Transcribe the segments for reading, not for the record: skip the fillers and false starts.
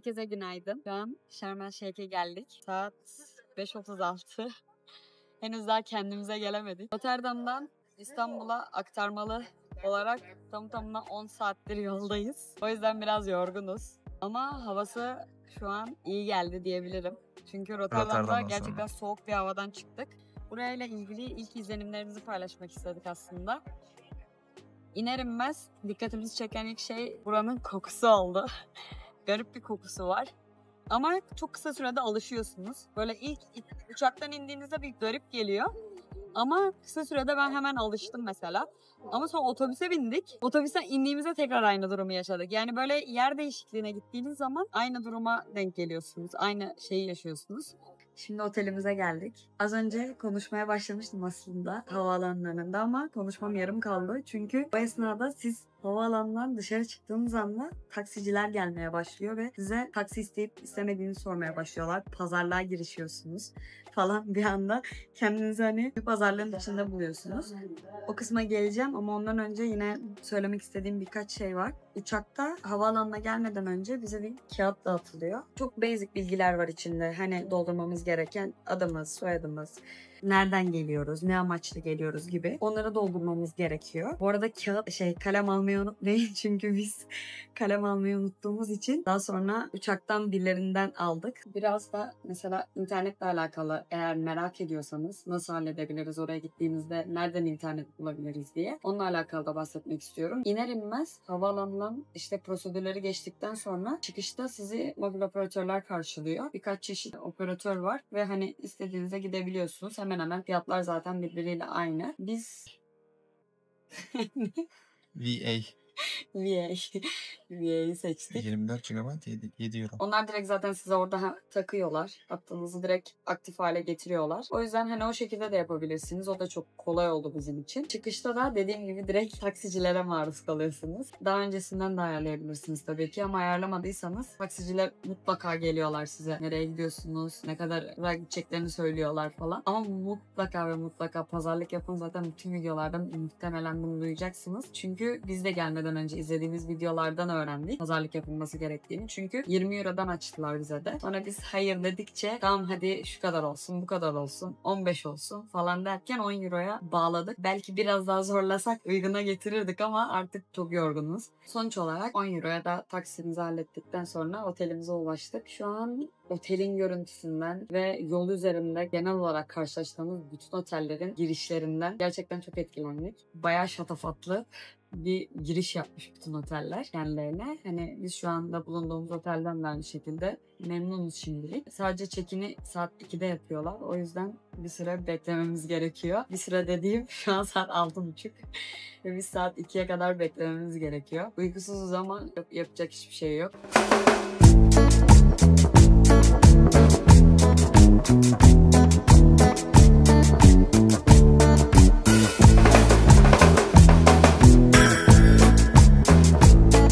Herkese günaydın. Şu an Şarm El Şeyh'e geldik. Saat 5:36. Henüz daha kendimize gelemedik. Rotterdam'dan İstanbul'a aktarmalı olarak tamına 10 saattir yoldayız. O yüzden biraz yorgunuz. Ama havası şu an iyi geldi diyebilirim. Çünkü Rotterdam'da gerçekten soğuk bir havadan çıktık. Burayla ilgili ilk izlenimlerimizi paylaşmak istedik aslında. İner inmez dikkatimizi çeken ilk şey buranın kokusu oldu. Garip bir kokusu var. Ama çok kısa sürede alışıyorsunuz. Böyle ilk uçaktan indiğinizde bir garip geliyor. Ama kısa sürede ben hemen alıştım mesela. Ama sonra otobüse bindik. Otobüsten indiğimizde tekrar aynı durumu yaşadık. Yani böyle yer değişikliğine gittiğiniz zaman aynı duruma denk geliyorsunuz. Aynı şeyi yaşıyorsunuz. Şimdi otelimize geldik. Az önce konuşmaya başlamıştım aslında havaalanlarında ama konuşmam yarım kaldı. Çünkü bu esnada siz havaalanından dışarı çıktığınız anda taksiciler gelmeye başlıyor ve size taksi isteyip istemediğinizi sormaya başlıyorlar. Pazarlığa girişiyorsunuz falan bir anda kendinizi hani bir pazarlığın içinde buluyorsunuz. O kısma geleceğim ama ondan önce yine söylemek istediğim birkaç şey var. Uçakta havaalanına gelmeden önce bize bir kağıt dağıtılıyor. Çok basic bilgiler var içinde. Hani doldurmamız gereken adımız, soyadımız, nereden geliyoruz, ne amaçla geliyoruz gibi. Onları doldurmamız gerekiyor. Bu arada kalem almayı unutmayın çünkü biz kalem almayı unuttuğumuz için daha sonra uçaktan birilerinden aldık. Biraz da mesela internetle alakalı eğer merak ediyorsanız nasıl halledebiliriz oraya gittiğimizde nereden internet bulabiliriz diye. Onunla alakalı da bahsetmek istiyorum. İner inmez havaalanından prosedürleri geçtikten sonra çıkışta sizi mobil operatörler karşılıyor. Birkaç çeşit operatör var ve hani istediğinize gidebiliyorsunuz. Hemen hemen fiyatlar zaten birbiriyle aynı. Biz VA'yı seçtik. 24 GB 7 euro. Onlar direkt zaten size orada takıyorlar. Hattınızı direkt aktif hale getiriyorlar. O yüzden hani o şekilde de yapabilirsiniz. O da çok kolay oldu bizim için. Çıkışta da dediğim gibi direkt taksicilere maruz kalıyorsunuz. Daha öncesinden de ayarlayabilirsiniz tabii ki ama ayarlamadıysanız taksiciler mutlaka geliyorlar size. Nereye gidiyorsunuz, ne kadar gideceklerini söylüyorlar falan. Ama mutlaka ve mutlaka pazarlık yapın. Zaten bütün videolardan muhtemelen bunu duyacaksınız. Çünkü biz de gelmeden önce izlediğimiz videolardan öğrendik pazarlık yapılması gerektiğini. Çünkü 20 Euro'dan açtılar bize de. Sonra biz hayır dedikçe tamam hadi şu kadar olsun, bu kadar olsun, 15 olsun falan derken 10 Euro'ya bağladık. Belki biraz daha zorlasak uyguna getirirdik ama artık çok yorgunuz. Sonuç olarak 10 Euro'ya da taksimizi hallettikten sonra otelimize ulaştık. Şu an otelin görüntüsünden ve yol üzerinde genel olarak karşılaştığımız bütün otellerin girişlerinden gerçekten çok etkilendik. Bayağı şatafatlı bir giriş yapmış bütün oteller kendilerine. Hani biz şu anda bulunduğumuz otelden de aynı şekilde memnunuz şimdilik. Sadece check-in'i saat 2'de yapıyorlar. O yüzden bir süre beklememiz gerekiyor. Bir süre dediğim şu an saat 6:30 ve biz saat 2'ye kadar beklememiz gerekiyor. Uykusuzuz ama yapacak hiçbir şey yok.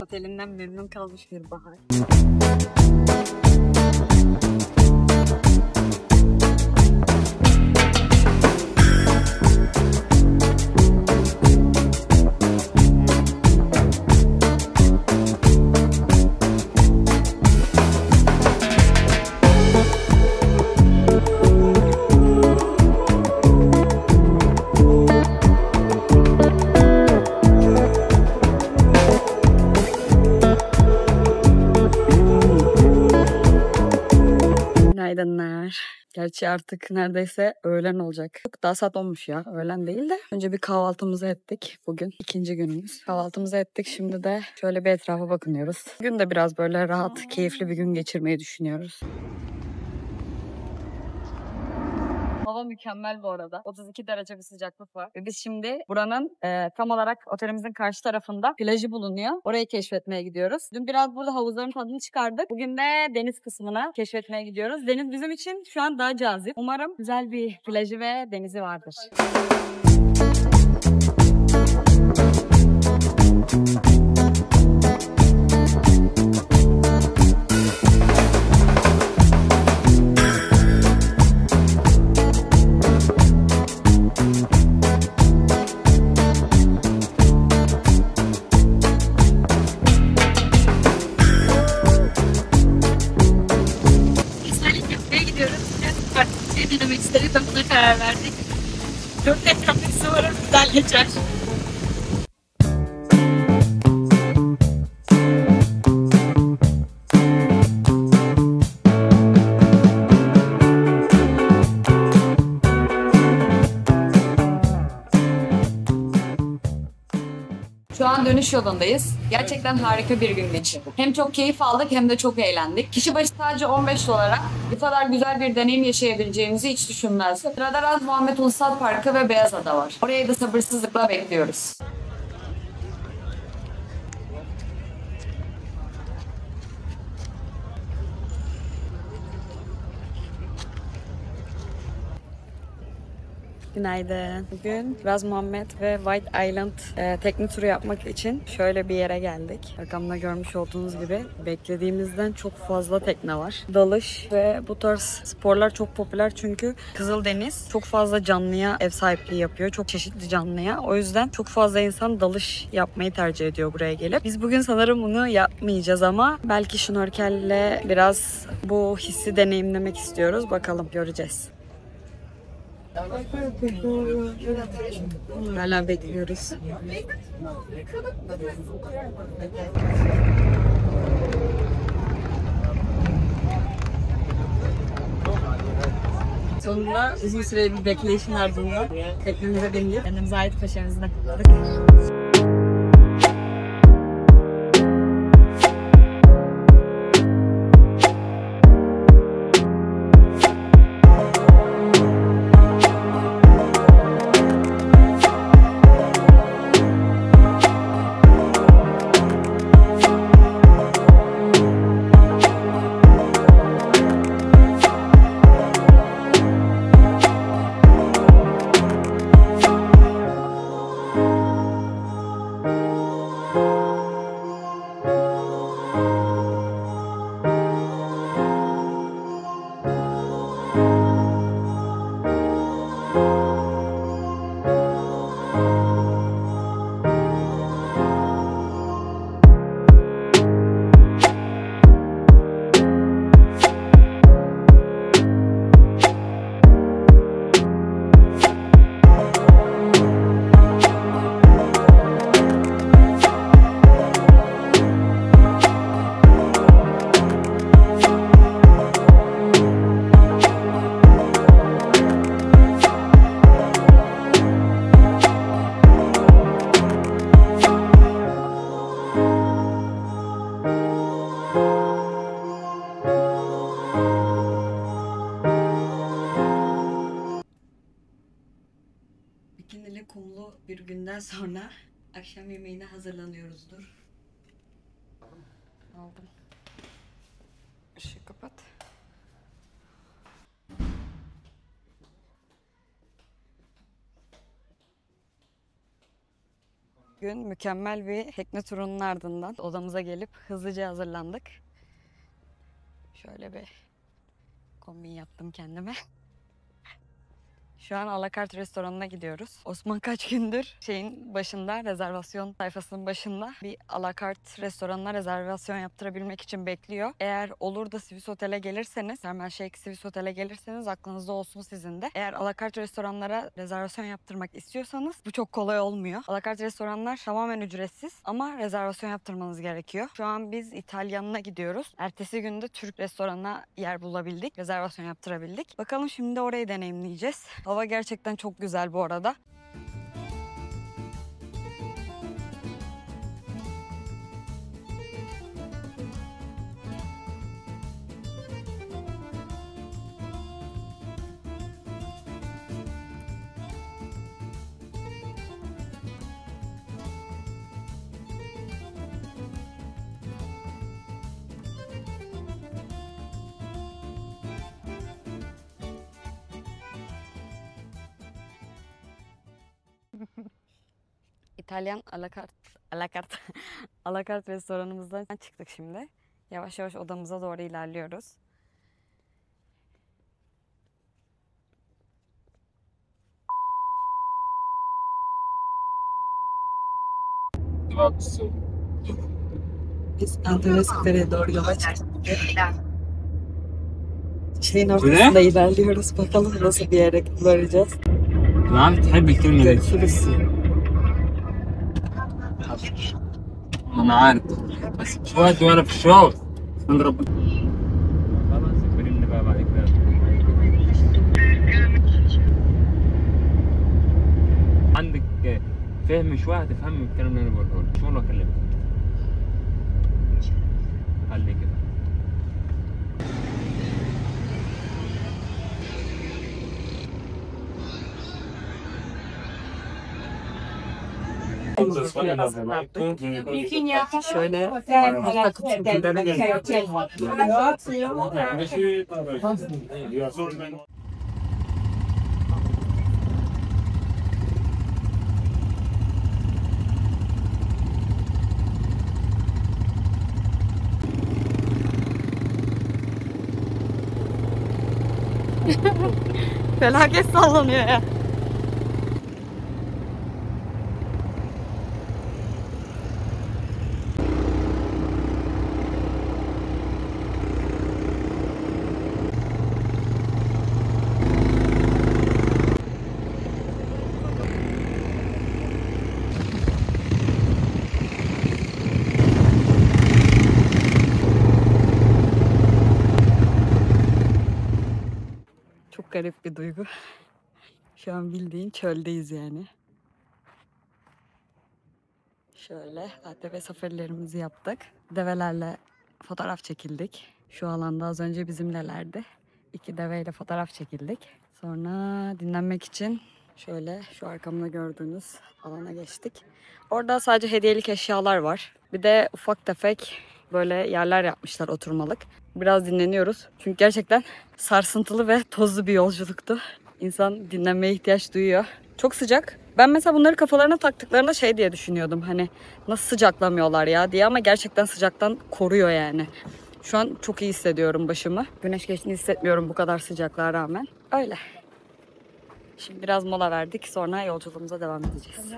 Otelinden memnun kalmış bir Bahar. Günaydınlar. Gerçi artık neredeyse öğlen olacak. Daha saat olmuş ya. Öğlen değil de. Önce bir kahvaltımızı ettik. Bugün ikinci günümüz. Kahvaltımızı ettik. Şimdi de şöyle bir etrafa bakınıyoruz. Bugün de biraz böyle rahat, keyifli bir gün geçirmeyi düşünüyoruz. Hava mükemmel bu arada. 32 derece bir sıcaklık var. Ve biz şimdi buranın tam olarak otelimizin karşı tarafında plajı bulunuyor. Orayı keşfetmeye gidiyoruz. Dün biraz burada havuzların tadını çıkardık. Bugün de deniz kısmına keşfetmeye gidiyoruz. Deniz bizim için şu an daha cazip. Umarım güzel bir plajı ve denizi vardır. denemek istedik ve buna karar verdik. Çok teknolojisi umarım güzel geçer. Şu an dönüş yolundayız. Gerçekten harika bir gün geçirdik. Hem çok keyif aldık hem de çok eğlendik. Kişi başı sadece 15 dolara bu kadar güzel bir deneyim yaşayabileceğimizi hiç düşünmezdim. Sırada Raz Muhammed Ulusal Parkı ve Beyazada var. Orayı da sabırsızlıkla bekliyoruz. Günaydın. Bugün Raz Muhammed ve White Island tekne turu yapmak için şöyle bir yere geldik. Arkamda görmüş olduğunuz gibi beklediğimizden çok fazla tekne var. Dalış ve bu tarz sporlar çok popüler çünkü Kızıldeniz çok fazla canlıya ev sahipliği yapıyor. Çok çeşitli canlıya. O yüzden çok fazla insan dalış yapmayı tercih ediyor buraya gelip. Biz bugün sanırım bunu yapmayacağız ama belki şnorkelle biraz bu hissi deneyimlemek istiyoruz. Bakalım, göreceğiz. Hala bekliyoruz. Sonunda uzun süreli bir bekleyişin ardından teknemize bindik. Kendimize ait köşemizi de kutladık. Bikinili kumlu bir günden sonra akşam yemeğine hazırlanıyoruzdur. Aldım. Işığı kapat. Bugün mükemmel bir tekne turunun ardından odamıza gelip hızlıca hazırlandık. Şöyle bir kombin yaptım kendime. Şu an Alakart restoranına gidiyoruz. Osman kaç gündür şeyin başında, rezervasyon sayfasının başında bir Alakart restoranına rezervasyon yaptırabilmek için bekliyor. Eğer olur da Swiss Otel'e gelirseniz, Sharm el Sheikh Swiss Otel'e gelirseniz aklınızda olsun sizin de. Eğer Alakart restoranlara rezervasyon yaptırmak istiyorsanız bu çok kolay olmuyor. Alakart restoranlar tamamen ücretsiz ama rezervasyon yaptırmanız gerekiyor. Şu an biz İtalyanına gidiyoruz. Ertesi günde Türk restoranına yer bulabildik. Rezervasyon yaptırabildik. Bakalım şimdi orayı deneyimleyeceğiz. Hava gerçekten çok güzel bu arada. İtalyan alakart restoranımızdan çıktık şimdi. Yavaş yavaş odamıza doğru ilerliyoruz. Biz Antalya Seferi'ye doğru yola çıktık. Hiçliğin ortasında ilerliyoruz. Bakalım nasıl bir yere varacağız. نعم تحب الكلمة دي. Görüşürüz. أنا عارف بس شوية وأنا في الشغل عند ربنا. خلاص كلمني بقى بعد كده. عندك فهم شوية هتفهم الكلام اللي أنا بقوله لك. شو أكلمك؟ خلي كده. Şöyle hafta kutularına geldik. Felaket sallanıyor ya. Çok garip bir duygu. Şu an bildiğin çöldeyiz yani. Şöyle ATV safarilerimizi yaptık. Develerle fotoğraf çekildik. Şu alanda az önce bizimlelerdi. 2 deveyle fotoğraf çekildik. Sonra dinlenmek için şöyle şu arkamda gördüğünüz alana geçtik. Orada sadece hediyelik eşyalar var. Bir de ufak tefek böyle yerler yapmışlar oturmalık. Biraz dinleniyoruz. Çünkü gerçekten sarsıntılı ve tozlu bir yolculuktu. İnsan dinlenmeye ihtiyaç duyuyor. Çok sıcak. Ben mesela bunları kafalarına taktıklarında şey diye düşünüyordum. Hani nasıl sıcaklamıyorlar ya diye, ama gerçekten sıcaktan koruyor yani. Şu an çok iyi hissediyorum başımı. Güneş geçtiğini hissetmiyorum bu kadar sıcaklığa rağmen. Öyle. Şimdi biraz mola verdik. Sonra yolculuğumuza devam edeceğiz.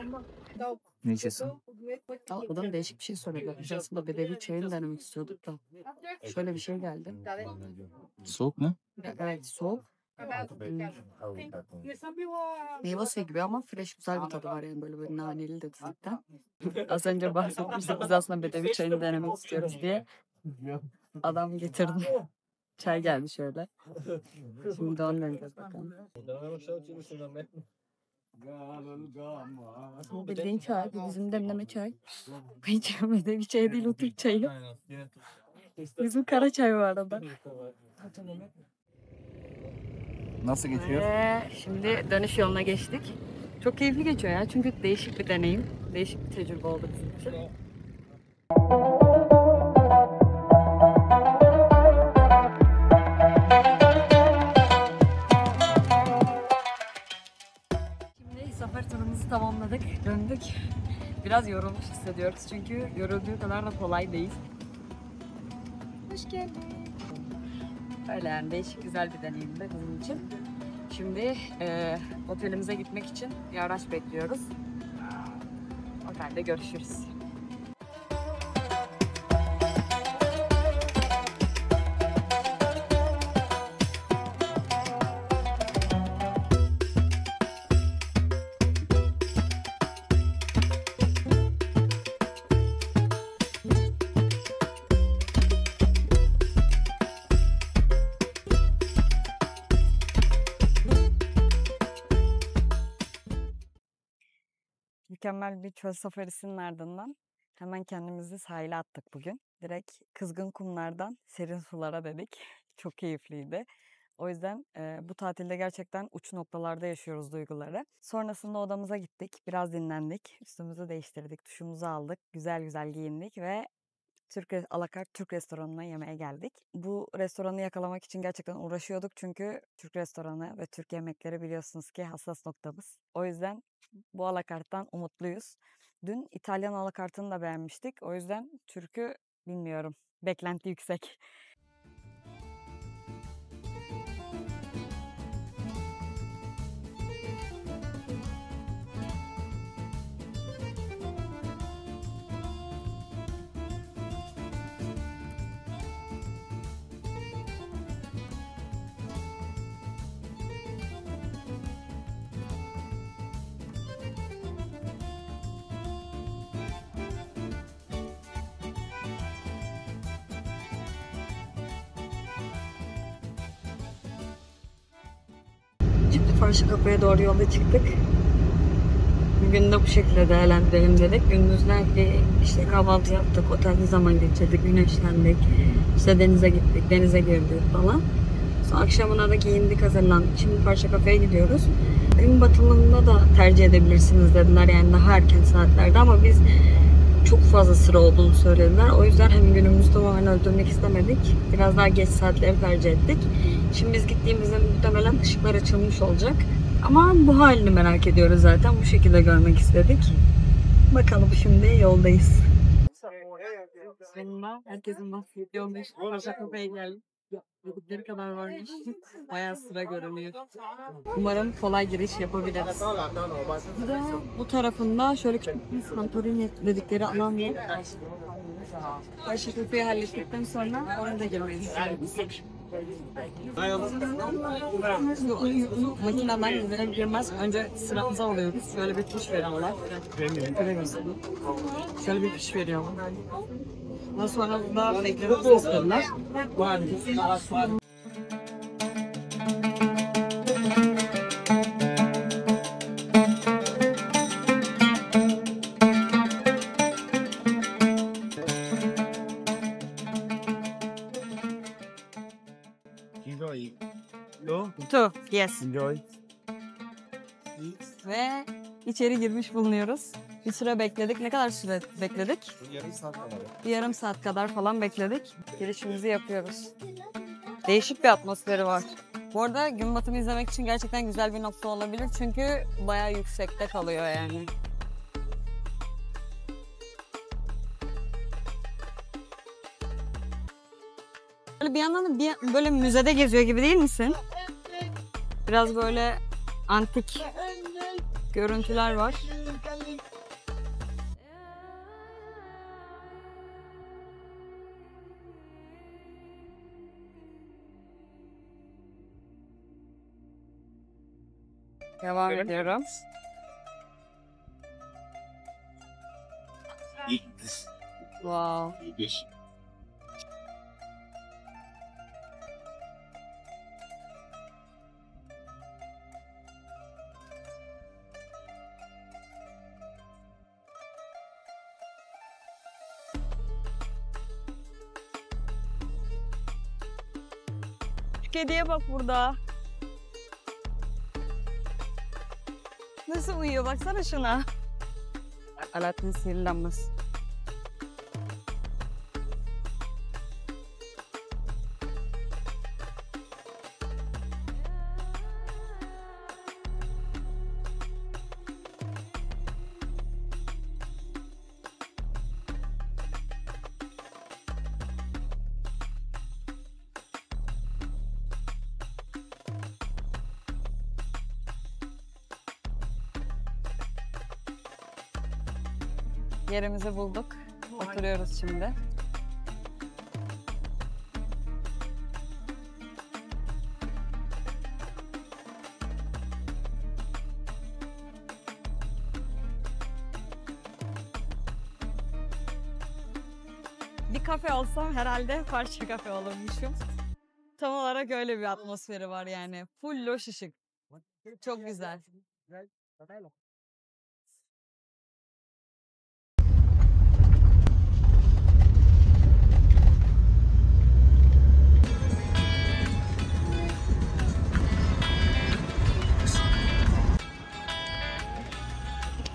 Ne içiyorsun? Adam değişik bir şey soruyor. Biz aslında bedevi çayını denemek istiyorduk da. Şöyle bir şey geldi. Soğuk mu? Evet, soğuk. Meyve suyu gibi ama fresh, güzel bir tadı var yani, böyle naneli de cidden. Az önce bahsetmiştik biz aslında bedevi çayını denemek istiyoruz diye. Adam getirdi. Çay geldi şöyle. Şimdi onu deneyeceğiz bakalım. Bu bildiğin çay, bu bizim demleme çay. Bu hiç bedevi çay değil, o Türk çayı. Bizim kara çay var arada. Nasıl geçiyor? Şimdi dönüş yoluna geçtik. Çok keyifli geçiyor ya, çünkü değişik bir deneyim. Değişik bir tecrübe oldu bizim için. Şimdi sefer turumuzu tamamladık, döndük. Biraz yorulmuş hissediyoruz çünkü yorulduğu kadar da kolay değil. Hoş geldin. Öyle yani, değişik güzel bir deneyimdi bizim için. Şimdi otelimize gitmek için bir araç bekliyoruz. Otelde görüşürüz. Mükemmel bir çöl safarisinin ardından hemen kendimizi sahile attık bugün. Direkt kızgın kumlardan serin sulara dedik. Çok keyifliydi. O yüzden bu tatilde gerçekten uç noktalarda yaşıyoruz duyguları. Sonrasında odamıza gittik, biraz dinlendik, üstümüzü değiştirdik, duşumuzu aldık, güzel güzel giyindik ve alakart Türk restoranına yemeğe geldik. Bu restoranı yakalamak için gerçekten uğraşıyorduk çünkü Türk restoranı ve Türk yemekleri biliyorsunuz ki hassas noktamız. O yüzden bu alakarttan umutluyuz. Dün İtalyan alakartını da beğenmiştik. O yüzden Türk'ü bilmiyorum. Beklenti yüksek. Farşa Kafe'ye doğru yola çıktık. Bugün de bu şekilde değerlendirelim dedik. Gündüzlerde işte kahvaltı yaptık, otelde zaman geçirdik, güneşlendik. İşte denize gittik, denize girdik falan. Sonra akşamına da giyindik, hazırlandık. Şimdi Farşa Kafe'ye gidiyoruz. Gün batımında da tercih edebilirsiniz dediler, yani daha erken saatlerde, ama biz çok fazla sıra olduğunu söylediler. O yüzden hem günümüzü tamamen öldürmek istemedik. Biraz daha geç saatleri tercih ettik. Şimdi biz gittiğimizde muhtemelen ışıklar açılmış olacak. Ama bu halini merak ediyoruz zaten. Bu şekilde görmek istedik. Bakalım, şimdi yoldayız. Sonunda herkesin bahsettiği yoldayız. Farşa Kafe'ye geldik. Dedikleri kadar varmış. Bayağı sıra görünüyor. Umarım kolay giriş yapabiliriz. Bir de bu tarafında şöyle küçük bir Santorini dedikleri alan var. Farşa Kafe'yi hallettikten sonra oraya da girmeyi istiyoruz. Makineden girer girmez önce sıramızı alıyoruz. Şöyle bir fiş veriyorlar. Şöyle bir fiş veriyorlar. Ondan sonra da beklememizi istiyorlar. Two, yes. Enjoy. Ve içeri girmiş bulunuyoruz. Bir süre bekledik. Ne kadar süre bekledik? Yarım saat kadar. Bir yarım saat kadar falan bekledik. Girişimizi yapıyoruz. Değişik bir atmosferi var. Bu arada gün batımı izlemek için gerçekten güzel bir nokta olabilir. Çünkü bayağı yüksekte kalıyor yani. Böyle bir yandan da böyle müzede geziyor gibi değil misin? Biraz böyle antik görüntüler var. Devam ediyorum. Wow. Kediye bak burada. Nasıl uyuyor? Baksana şuna. Alaaddin sihirli lambası. Yerimizi bulduk. Oturuyoruz şimdi. Bir kafe olsam herhalde Farşa Kafe olurmuşum. Tam olarak öyle bir atmosferi var yani. Full loş ışık. Çok güzel.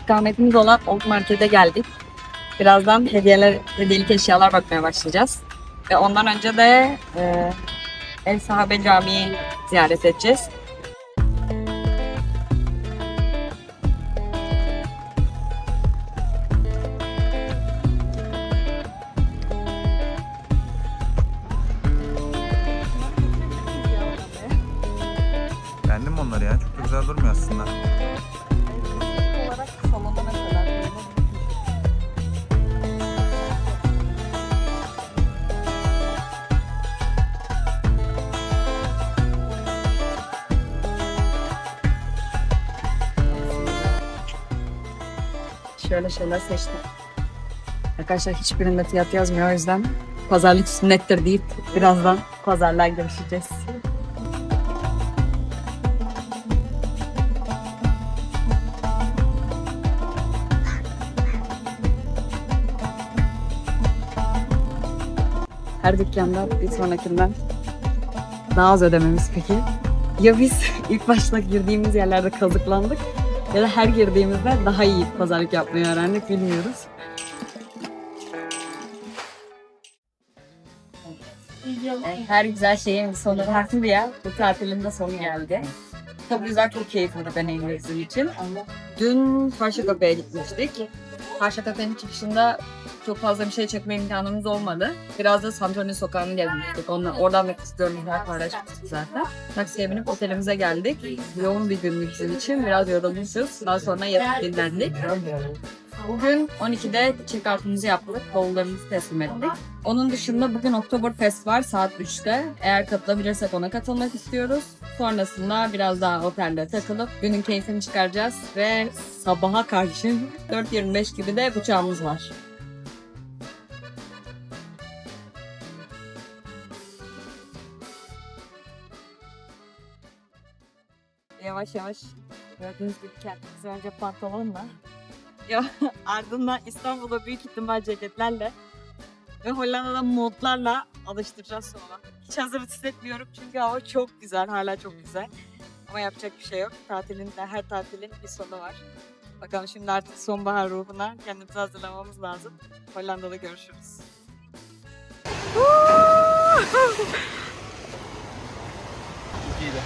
İkametimiz olan Old Market'e geldik. Birazdan hediyelik eşyalar bakmaya başlayacağız. Ve ondan önce de El Sahabe Camii'yi ziyaret edeceğiz. Beğendin mi onları ya? Çok da güzel durmuyor aslında. Olarak salonda mesela şöyle şeyler seçtim. Arkadaşlar hiçbirinde fiyat yazmıyor, o yüzden pazarlık sünnettir deyip birazdan pazarlığa görüşeceğiz. Her dükkanda bir sonrakinden daha az ödememiz peki. Ya biz ilk başta girdiğimiz yerlerde kazıklandık ya da her girdiğimizde daha iyi pazarlık yapmayı öğrendik, bilmiyoruz. Her güzel şeyin sonu farklı ya. Bu tatilin de sonu geldi. Çok güzel, çok keyifli bir deneyim bizim için. Dün Karşıyaka'ya gitmiştik. Karşıyaka'nın çıkışında çok fazla bir şey çekme imkanımız olmadı. Biraz da Santorini sokağını gezmiştik. Oradan da görüntüler paylaşmıştık zaten. Taksiye binip otelimize geldik. Yoğun bir gün bizim için. Biraz yorulmuşuz. Daha sonra yatıp dinlendik. Bugün 12'de check-out'umuzu yaptık. Bavullarımızı teslim ettik. Onun dışında bugün Oktoberfest var saat 3'te. Eğer katılabilirsek ona katılmak istiyoruz. Sonrasında biraz daha otelde takılıp günün keyfini çıkaracağız. Ve sabaha karşı 4:25 gibi de uçağımız var. Yavaş yavaş gördüğünüz gibi kendimizi önce pantolonla ya ardından İstanbul'da büyük ihtimal ceketlerle ve Hollanda'da montlarla alıştıracağız sonra. Hiç hazır hissetmiyorum çünkü hava çok güzel, hala çok güzel. Ama yapacak bir şey yok. Her tatilin bir sonu var. Bakalım şimdi artık sonbahar ruhuna kendimizi hazırlamamız lazım. Hollanda'da görüşürüz. İyiydi.